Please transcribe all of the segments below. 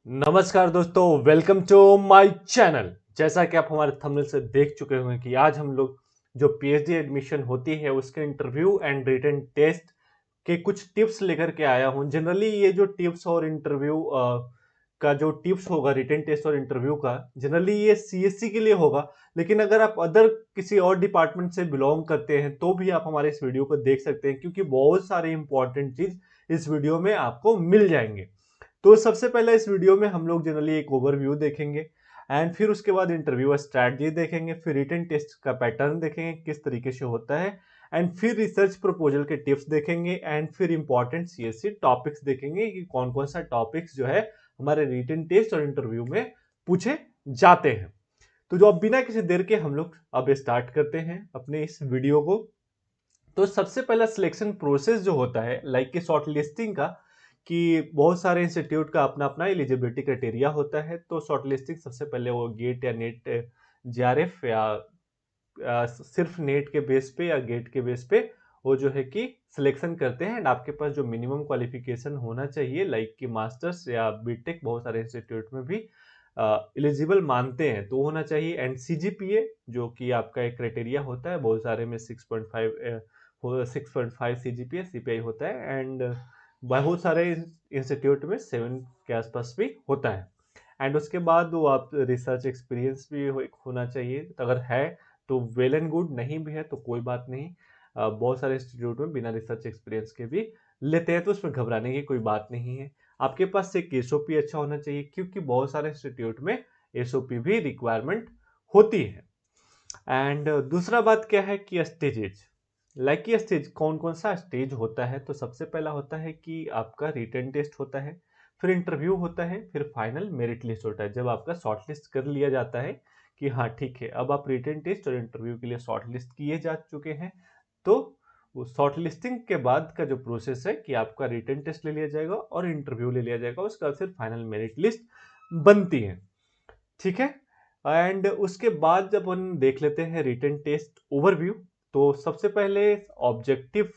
नमस्कार दोस्तों, welcome to my channel. जैसा कि आप हमारे थंबनेल से देख चुके होंगे कि आज हम लोग जो पीएचडी एडमिशन होती है उसके इंटरव्यू एंड रिटन टेस्ट के कुछ टिप्स लेकर के आया हूं। जनरली ये जो टिप्स और इंटरव्यू का जो टिप्स होगा रिटन टेस्ट और इंटरव्यू का, जनरली ये सीएससी के लिए होगा। लेकिन अगर आप अदर किसी और डिपार्टमेंट से बिलोंग करते हैं तो भी आप हमारे इस वीडियो को देख सकते हैं, क्योंकि बहुत सारे इंपॉर्टेंट चीज इस वीडियो में आपको मिल जाएंगे। तो सबसे पहले इस वीडियो में हम लोग जनरली एक ओवरव्यू देखेंगे एंड फिर उसके बाद इंटरव्यू स्ट्रैटेजी देखेंगे, फिर रिटन टेस्ट का पैटर्न देखेंगे किस तरीके से होता है, एंड फिर रिसर्च प्रपोजल के टिप्स देखेंगे, एंड फिर इंपॉर्टेंट सीएससी टॉपिक्स देखेंगे कि कौन कौन सा टॉपिक्स जो है हमारे रिटन टेस्ट और इंटरव्यू में पूछे जाते हैं। तो जो अब बिना किसी देर के हम लोग अब स्टार्ट करते हैं अपने इस वीडियो को। तो सबसे पहला सिलेक्शन प्रोसेस जो होता है लाइक कि शॉर्ट लिस्टिंग का, कि बहुत सारे इंस्टीट्यूट का अपना अपना एलिजिबिलिटी क्राइटेरिया होता है। तो शॉर्ट लिस्टिंग सबसे पहले वो गेट या नेट जेआरएफ या सिर्फ नेट के बेस पे या गेट के बेस पे वो जो है कि सिलेक्शन करते हैं। एंड आपके पास जो मिनिमम क्वालिफिकेशन होना चाहिए लाइक कि मास्टर्स या बीटेक, बहुत सारे इंस्टीट्यूट में भी एलिजिबल मानते हैं तो होना चाहिए। एंड सीजीपीए जो कि आपका एक क्राइटेरिया होता है, बहुत सारे में 6.5 सीजीपीए सीपीआई होता है, एंड बहुत सारे इंस्टीट्यूट में 7 के आसपास भी होता है। एंड उसके बाद वो आप रिसर्च एक्सपीरियंस भी होना चाहिए, तो अगर है तो वेल एंड गुड, नहीं भी है तो कोई बात नहीं। बहुत सारे इंस्टीट्यूट में बिना रिसर्च एक्सपीरियंस के भी लेते हैं, तो उसमें घबराने की कोई बात नहीं है। आपके पास एक एसओपी अच्छा होना चाहिए, क्योंकि बहुत सारे इंस्टीट्यूट में एसओपी भी रिक्वायरमेंट होती है। एंड दूसरा बात क्या है कि स्टेजेज, लाइक कि स्टेज कौन कौन सा स्टेज होता है। तो सबसे पहला होता है कि आपका रिटन टेस्ट होता है, फिर इंटरव्यू होता है, फिर फाइनल मेरिट लिस्ट होता है। जब आपका शॉर्ट लिस्ट कर लिया जाता है कि हाँ ठीक है, अब आप रिटन टेस्ट और इंटरव्यू के लिए शॉर्ट लिस्ट किए जा चुके हैं, तो वो शॉर्ट लिस्टिंग के बाद का जो प्रोसेस है कि आपका रिटन टेस्ट ले लिया जाएगा और इंटरव्यू ले लिया जाएगा, उसके बाद फिर फाइनल मेरिट लिस्ट बनती है। ठीक है। एंड उसके बाद जब हम देख लेते हैं रिटन टेस्ट ओवरव्यू, तो सबसे पहले ऑब्जेक्टिव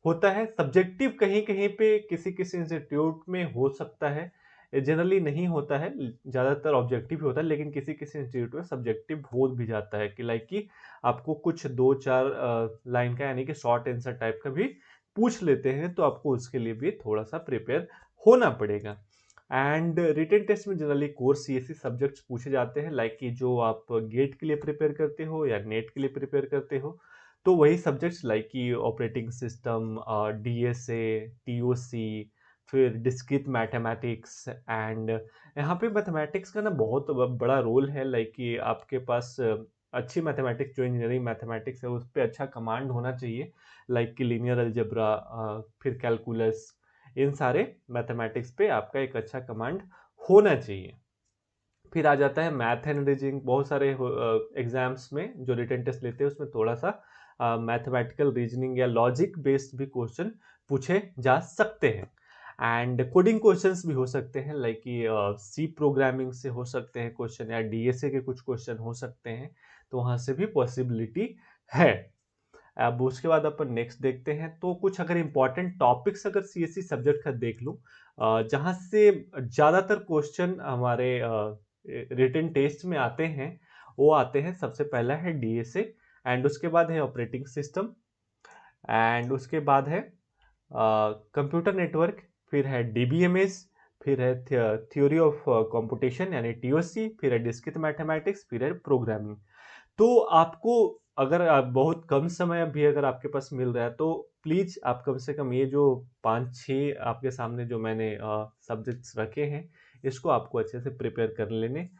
होता है। सब्जेक्टिव कहीं कहीं पे किसी किसी इंस्टीट्यूट में हो सकता है, जनरली नहीं होता है, ज्यादातर ऑब्जेक्टिव ही होता है। लेकिन किसी किसी इंस्टीट्यूट में सब्जेक्टिव हो भी जाता है कि लाइक कि आपको कुछ 2-4 लाइन का यानी कि शॉर्ट आंसर टाइप का भी पूछ लेते हैं, तो आपको उसके लिए भी थोड़ा सा प्रिपेयर होना पड़ेगा। एंड रिटन टेस्ट में जनरली कोर सीएससी सब्जेक्ट्स पूछे जाते हैं, लाइक कि जो आप गेट के लिए प्रिपेयर करते हो या नेट के लिए प्रिपेयर करते हो, तो वही सब्जेक्ट्स लाइक कि ऑपरेटिंग सिस्टम, डीएसए, टीओसी, फिर डिस्क्रीट मैथमेटिक्स। एंड यहाँ पे मैथमेटिक्स का ना बहुत बड़ा रोल है, लाइक कि आपके पास अच्छी मैथमेटिक्स, जो इंजीनियरिंग मैथमेटिक्स है उस पर अच्छा कमांड होना चाहिए, लाइक कि लीनियर अलजेब्रा, फिर कैलकुलस, इन सारे मैथमेटिक्स पे आपका एक अच्छा कमांड होना चाहिए। फिर आ जाता है मैथ एंड रीजनिंग। बहुत सारे एग्जाम्स में जो रिटन टेस्ट लेते हैं उसमें थोड़ा सा मैथमेटिकल रीजनिंग या लॉजिक बेस्ड भी क्वेश्चन पूछे जा सकते हैं। एंड कोडिंग क्वेश्चंस भी हो सकते हैं, लाइक कि सी प्रोग्रामिंग से हो सकते हैं क्वेश्चन, या डीएसए के कुछ क्वेश्चन हो सकते हैं, तो वहां से भी पॉसिबिलिटी है। अब उसके बाद अपन नेक्स्ट देखते हैं, तो कुछ अगर इंपॉर्टेंट टॉपिक्स अगर सीएससी सब्जेक्ट का देख लूँ, जहाँ से ज़्यादातर क्वेश्चन हमारे रिटन टेस्ट में आते हैं, वो आते हैं। सबसे पहला है डीएसए, एंड उसके बाद है ऑपरेटिंग सिस्टम, एंड उसके बाद है कंप्यूटर नेटवर्क, फिर है डीबीएमएस, फिर है थ्योरी ऑफ कंप्यूटेशन यानी टीओसी, फिर है डिस्क्रीट मैथमेटिक्स, फिर है प्रोग्रामिंग। तो आपको अगर आप बहुत कम समय भी अगर आपके पास मिल रहा है, तो प्लीज आप कम से कम ये जो 5-6 आपके सामने जो मैंने सब्जेक्ट्स रखे हैं, इसको आपको अच्छे से प्रिपेयर कर लेने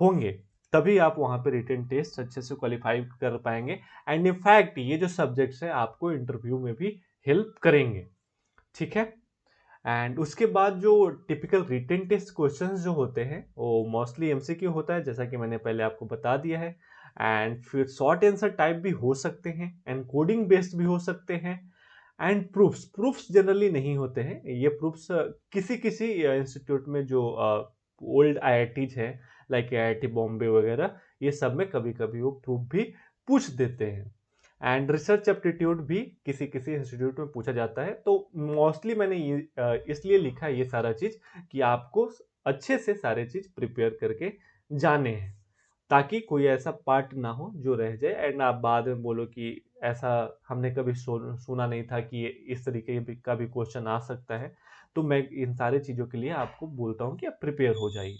होंगे, तभी आप वहां पे रिटन टेस्ट अच्छे से क्वालिफाई कर पाएंगे। एंड इनफैक्ट ये जो सब्जेक्ट्स हैं आपको इंटरव्यू में भी हेल्प करेंगे। ठीक है। एंड उसके बाद जो टिपिकल रिटन टेस्ट क्वेश्चंस जो होते हैं वो मोस्टली एमसीक्यू होता है, जैसा कि मैंने पहले आपको बता दिया है। एंड फिर शॉर्ट आंसर टाइप भी हो सकते हैं, एंड कोडिंग बेस्ड भी हो सकते हैं। एंड प्रूफ्स प्रूफ्स जनरली नहीं होते हैं। ये प्रूफ्स किसी किसी इंस्टीट्यूट में जो ओल्ड आईआईटीज है, लाइक आईआईटी बॉम्बे वगैरह, ये सब में कभी कभी वो प्रूफ भी पूछ देते हैं। एंड रिसर्च एप्टीट्यूड भी किसी किसी इंस्टीट्यूट में पूछा जाता है। तो मोस्टली मैंने ये इसलिए लिखा है ये सारा चीज कि आपको अच्छे से सारे चीज प्रिपेयर करके जाने हैं, ताकि कोई ऐसा पार्ट ना हो जो रह जाए एंड आप बाद में बोलो कि ऐसा हमने कभी सुना नहीं था कि इस तरीके का भी क्वेश्चन आ सकता है। तो मैं इन सारी चीज़ों के लिए आपको बोलता हूँ कि आप प्रिपेयर हो जाइए,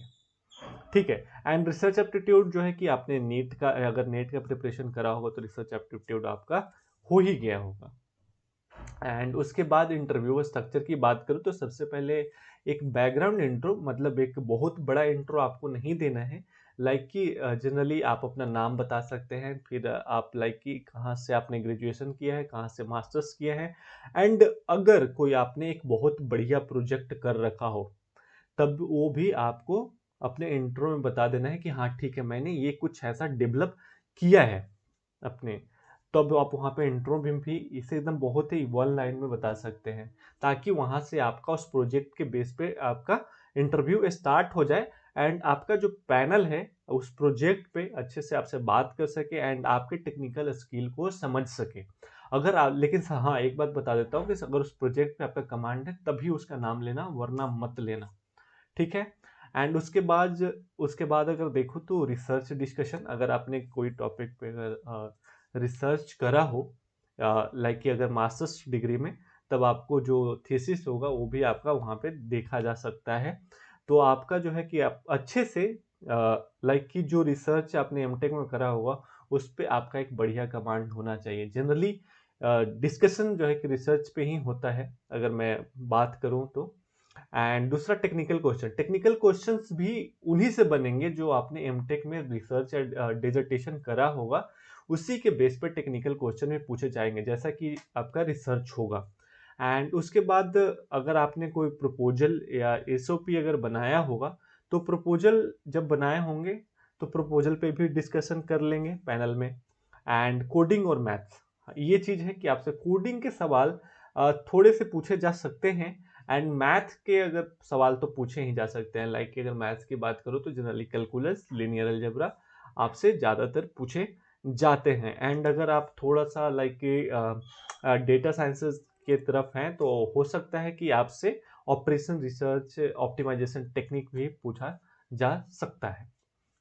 ठीक है। एंड रिसर्च एप्टीट्यूड जो है कि आपने नीट का, अगर नेट का प्रिपरेशन करा होगा तो रिसर्च एप्टीट्यूड आपका हो ही गया होगा। एंड उसके बाद इंटरव्यू स्ट्रक्चर की बात करूँ तो सबसे पहले एक बैकग्राउंड इंट्रो, मतलब एक बहुत बड़ा इंट्रो आपको नहीं देना है। लाइक कि जनरली आप अपना नाम बता सकते हैं, फिर आप लाइक कि कहाँ से आपने ग्रेजुएशन किया है, कहाँ से मास्टर्स किया है, एंड अगर कोई आपने एक बहुत बढ़िया प्रोजेक्ट कर रखा हो तब वो भी आपको अपने इंट्रो में बता देना है कि हाँ ठीक है, मैंने ये कुछ ऐसा डेवलप किया है अपने। तो अब आप वहाँ पे इंट्रो में भी इसे एकदम बहुत ही वन लाइन में बता सकते हैं, ताकि वहाँ से आपका उस प्रोजेक्ट के बेस पे आपका इंटरव्यू स्टार्ट हो जाए एंड आपका जो पैनल है उस प्रोजेक्ट पे अच्छे से आपसे बात कर सके एंड आपके टेक्निकल स्किल को समझ सके। अगर आप, लेकिन हाँ एक बात बता देता हूँ कि अगर उस प्रोजेक्ट पे आपका कमांड है तभी उसका नाम लेना, वरना मत लेना, ठीक है। एंड उसके बाद अगर देखो तो रिसर्च डिस्कशन, अगर आपने कोई टॉपिक पे अगर रिसर्च करा हो, लाइक कि अगर मास्टर्स डिग्री में, तब आपको जो थीसिस होगा वो भी आपका वहाँ पे देखा जा सकता है। तो आपका जो है कि आप अच्छे से लाइक कि जो रिसर्च आपने एमटेक में करा होगा उस पे आपका एक बढ़िया कमांड होना चाहिए। जनरली डिस्कशन जो है कि रिसर्च पे ही होता है अगर मैं बात करूँ तो। एंड दूसरा टेक्निकल क्वेश्चंस भी उन्हीं से बनेंगे जो आपने एमटेक में रिसर्च या डिसर्टेशन करा होगा, उसी के बेस पर टेक्निकल क्वेश्चन में पूछे जाएंगे जैसा कि आपका रिसर्च होगा। एंड उसके बाद अगर आपने कोई प्रपोजल या एसओपी अगर बनाया होगा, तो प्रपोजल जब बनाए होंगे तो प्रपोजल पे भी डिस्कशन कर लेंगे पैनल में। एंड कोडिंग और मैथ्स, ये चीज है कि आपसे कोडिंग के सवाल थोड़े से पूछे जा सकते हैं एंड मैथ के अगर सवाल तो पूछे ही जा सकते हैं। लाइक अगर मैथ्स की बात करो तो जनरली कैलकुलस, लिनियर अलजेब्रा आपसे ज़्यादातर पूछे जाते हैं। एंड अगर आप थोड़ा सा लाइक डेटा साइंसेस के तरफ हैं तो हो सकता है कि आपसे ऑपरेशन रिसर्च ऑप्टिमाइजेशन टेक्निक भी पूछा जा सकता है,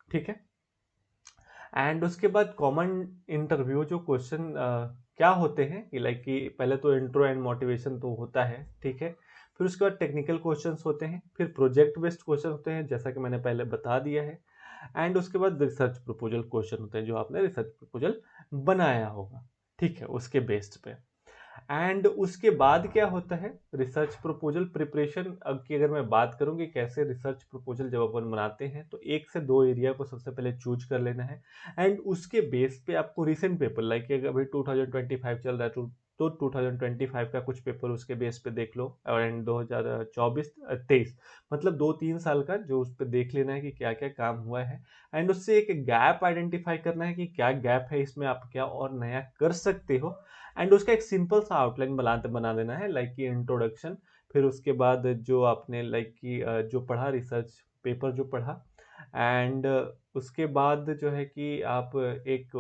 ठीक है। एंड उसके बाद कॉमन इंटरव्यू जो क्वेश्चन क्या होते हैं कि लाइक कि पहले तो इंट्रो एंड मोटिवेशन तो होता है, ठीक है। फिर उसके बाद टेक्निकल क्वेश्चंस होते हैं, फिर प्रोजेक्ट बेस्ड क्वेश्चन होते हैं जैसा कि मैंने पहले बता दिया है। एंड उसके बाद रिसर्च प्रपोजल क्वेश्चन होते हैं जो आपने रिसर्च प्रपोजल बनाया होगा, ठीक है, उसके बेस्ड पे। एंड उसके बाद क्या होता है रिसर्च प्रपोजल प्रिपरेशन। अब की अगर मैं बात करूं कि कैसे रिसर्च प्रपोजल जब अपन बनाते हैं, तो 1 से 2 एरिया को सबसे पहले चूज कर लेना है एंड उसके बेस पे आपको रिसेंट पेपर, लाइक अभी 2025 चल रहा है तो 2025 का कुछ पेपर उसके बेस पे देख लो, और एंड 2024-23 मतलब 2-3 साल का जो उस पर देख लेना है कि क्या क्या काम हुआ है। एंड उससे एक गैप आइडेंटिफाई करना है कि क्या गैप है इसमें, आप क्या और नया कर सकते हो। एंड उसका एक सिंपल सा आउटलाइन बना देना है, लाइक कि इंट्रोडक्शन। फिर उसके बाद जो आपने लाइक कि जो पढ़ा रिसर्च पेपर जो पढ़ा, एंड उसके बाद जो है कि आप एक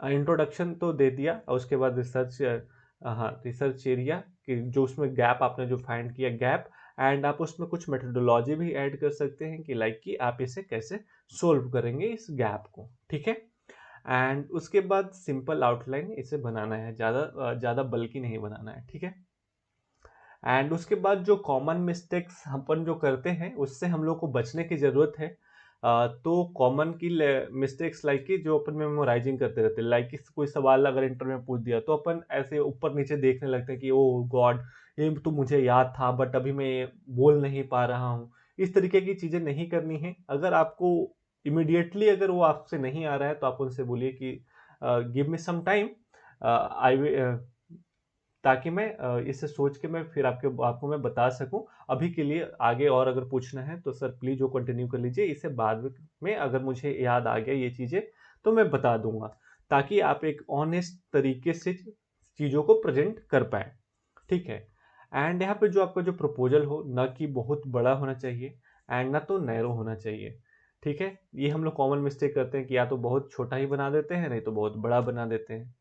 इंट्रोडक्शन तो दे दिया, और उसके बाद रिसर्च, हाँ रिसर्च एरिया कि जो उसमें गैप आपने जो फाइंड किया गैप, एंड आप उसमें कुछ मेथोडोलॉजी भी ऐड कर सकते हैं कि लाइक कि आप इसे कैसे सोल्व करेंगे इस गैप को, ठीक है। एंड उसके बाद सिंपल आउटलाइन इसे बनाना है, ज़्यादा बल्कि नहीं बनाना है, ठीक है। एंड उसके बाद जो कॉमन मिस्टेक्स अपन जो करते हैं उससे हम लोग को बचने की ज़रूरत है। तो कॉमन की मिस्टेक्स लाइक कि जो अपन मेमोराइजिंग करते रहते हैं, लाइक कि कोई सवाल अगर इंटरव्यू में पूछ दिया तो अपन ऐसे ऊपर नीचे देखने लगते हैं कि ओ गॉड, ये तो मुझे याद था बट अभी मैं बोल नहीं पा रहा हूँ। इस तरीके की चीज़ें नहीं करनी है। अगर आपको इमिडिएटली अगर वो आपसे नहीं आ रहा है तो आप उनसे बोलिए कि गिव मी सम टाइम, आई ताकि मैं इसे सोच के मैं फिर आपको मैं बता सकूं। अभी के लिए आगे और अगर पूछना है तो सर प्लीज वो कंटिन्यू कर लीजिए, इसे बाद में अगर मुझे याद आ गया ये चीजें तो मैं बता दूंगा, ताकि आप एक ऑनेस्ट तरीके से चीजों को प्रेजेंट कर पाए, ठीक है। एंड यहाँ पे जो आपका जो प्रपोजल हो ना कि बहुत बड़ा होना चाहिए एंड ना तो नैरो होना चाहिए, ठीक है। ये हम लोग कॉमन मिस्टेक करते हैं कि या तो बहुत छोटा ही बना देते हैं, नहीं तो बहुत बड़ा बना देते हैं।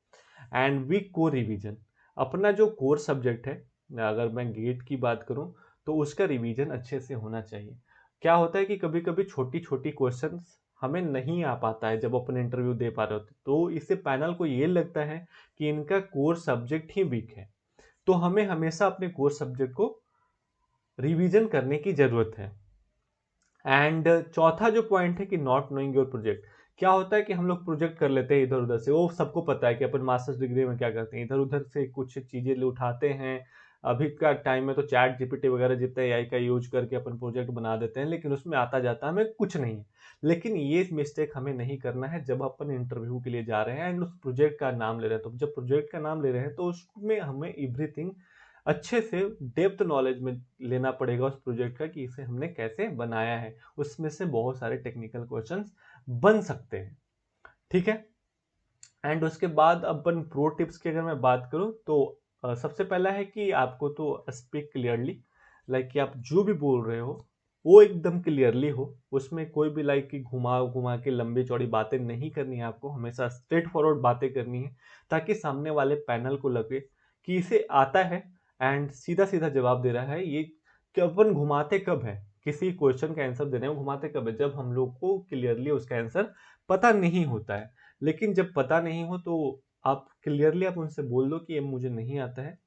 एंड वीक कोर रिवीजन, अपना जो कोर सब्जेक्ट है, अगर मैं गेट की बात करूं तो उसका रिवीजन अच्छे से होना चाहिए। क्या होता है कि कभी कभी छोटी छोटी क्वेश्चंस हमें नहीं आ पाता है जब अपन इंटरव्यू दे पा रहे होते, तो इससे पैनल को ये लगता है कि इनका कोर सब्जेक्ट ही वीक है। तो हमें हमेशा अपने कोर सब्जेक्ट को रिवीजन करने की जरूरत है। एंड चौथा जो पॉइंट है कि नॉट नोइंग योर प्रोजेक्ट। क्या होता है कि हम लोग प्रोजेक्ट कर लेते हैं इधर उधर से, वो सबको पता है कि अपन मास्टर्स डिग्री में क्या करते हैं, इधर उधर से कुछ चीजें उठाते हैं। अभी का टाइम में तो चैट जीपीटी वगैरह जितने एआई का यूज करके अपन प्रोजेक्ट बना देते हैं, लेकिन उसमें आता जाता हमें कुछ नहीं है। लेकिन ये मिस्टेक हमें नहीं करना है जब अपन इंटरव्यू के लिए जा रहे हैं एंड उस प्रोजेक्ट का नाम ले रहे हैं। तो जब प्रोजेक्ट का नाम ले रहे हैं तो उसमें हमें एवरीथिंग अच्छे से डेप्थ नॉलेज में लेना पड़ेगा उस प्रोजेक्ट का, कि इसे हमने कैसे बनाया है। उसमें से बहुत सारे टेक्निकल क्वेश्चंस बन सकते हैं, ठीक है। एंड उसके बाद अपन प्रो टिप्स की अगर मैं बात करूं तो सबसे पहला है कि आपको तो स्पीक क्लियरली, लाइक कि आप जो भी बोल रहे हो वो एकदम क्लियरली हो। उसमें कोई भी लाइक कि घुमा घुमा के लंबी चौड़ी बातें नहीं करनी है, आपको हमेशा स्ट्रेट फॉरवर्ड बातें करनी है, ताकि सामने वाले पैनल को लगे कि इसे आता है एंड सीधा सीधा जवाब दे रहा है। ये कि अपन घुमाते कब है, किसी क्वेश्चन का आंसर देने में घुमाते कब है, जब हम लोग को क्लियरली उसका आंसर पता नहीं होता है। लेकिन जब पता नहीं हो तो आप क्लियरली आप उनसे बोल दो कि ये मुझे नहीं आता है,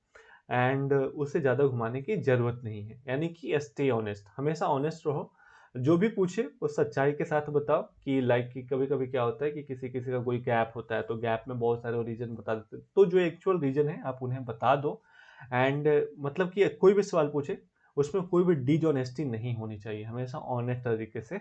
एंड उसे ज़्यादा घुमाने की ज़रूरत नहीं है। यानी कि स्टे ऑनेस्ट, हमेशा ऑनेस्ट रहो। जो भी पूछे वो सच्चाई के साथ बताओ। कि लाइक कि कभी कभी क्या होता है कि किसी किसी का कोई गैप होता है, तो गैप में बहुत सारे रीजन बता देते हैं, तो जो एक्चुअल रीजन है आप उन्हें बता दो। एंड मतलब कि कोई भी सवाल पूछे उसमें कोई भी डिसऑनेस्टी नहीं होनी चाहिए, हमेशा ऑनेस्ट तरीके से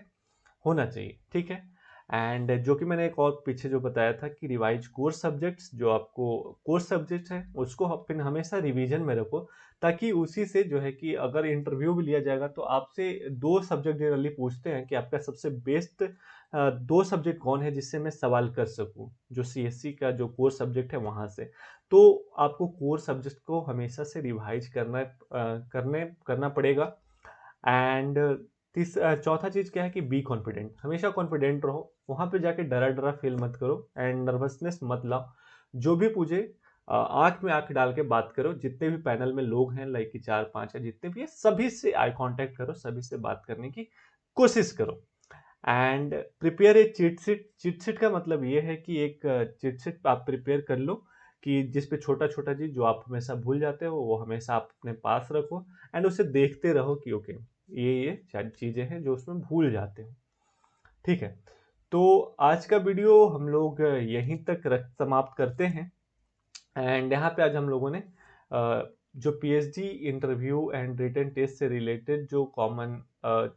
होना चाहिए, ठीक है। एंड जो कि मैंने एक और पीछे जो बताया था कि रिवाइज कोर्स सब्जेक्ट्स, जो आपको कोर्स सब्जेक्ट है उसको अपन हमेशा रिवीजन में रखो, ताकि उसी से जो है कि अगर इंटरव्यू भी लिया जाएगा तो आपसे दो सब्जेक्ट जनरली पूछते हैं कि आपका सबसे बेस्ट दो सब्जेक्ट कौन है जिससे मैं सवाल कर सकूं, जो सीएससी का जो कोर्स सब्जेक्ट है वहां से। तो आपको कोर्स सब्जेक्ट को हमेशा से रिवाइज करना पड़ेगा। एंड चौथा चीज क्या है कि बी कॉन्फिडेंट, हमेशा कॉन्फिडेंट रहो, वहां पे जाके डरा डरा फील मत करो एंड नर्वसनेस मत लाओ। जो भी पूछे आंख में आंख डाल के बात करो। जितने भी पैनल में लोग हैं, लाइक कि 4-5 है जितने भी है, सभी से आई कांटेक्ट करो, सभी से बात करने की कोशिश करो। And prepare a cheat sheet. Cheat sheet का मतलब ये है कि एक चीट शीट आप प्रिपेयर कर लो, कि जिस पे छोटा छोटा चीज जो आप हमेशा भूल जाते हो वो हमेशा आप अपने पास रखो, एंड उसे देखते रहो कि ओके ये सारी चीजें हैं जो उसमें भूल जाते हो, ठीक है। तो आज का वीडियो हम लोग यहीं तक समाप्त करते हैं। एंड यहाँ पे आज हम लोगों ने जो PhD interview and written test से रिलेटेड जो कॉमन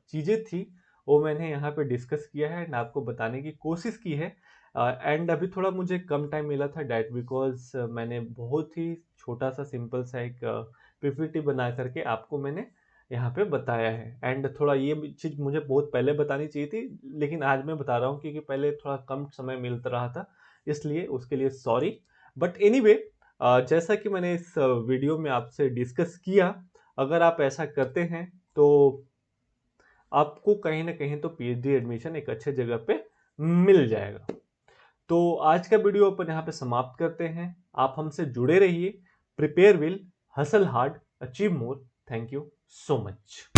चीज़ें थी वो मैंने यहाँ पे डिस्कस किया है एंड आपको बताने की कोशिश की है। एंड अभी थोड़ा मुझे कम टाइम मिला था डैट बिकॉज मैंने बहुत ही छोटा सा सिंपल सा एक पीपीटी बना करके आपको मैंने यहाँ पे बताया है। एंड थोड़ा ये चीज़ मुझे बहुत पहले बतानी चाहिए थी, लेकिन आज मैं बता रहा हूँ क्योंकि पहले थोड़ा कम समय मिलता रहा था, इसलिए उसके लिए सॉरी। बट एनीवे, जैसा कि मैंने इस वीडियो में आपसे डिस्कस किया, अगर आप ऐसा करते हैं तो आपको कहीं ना कहीं तो पीएचडी एडमिशन एक अच्छे जगह पे मिल जाएगा। तो आज का वीडियो अपन यहाँ पे समाप्त करते हैं। आप हमसे जुड़े रहिए। Prepare will, hustle hard, achieve more. Thank you so much.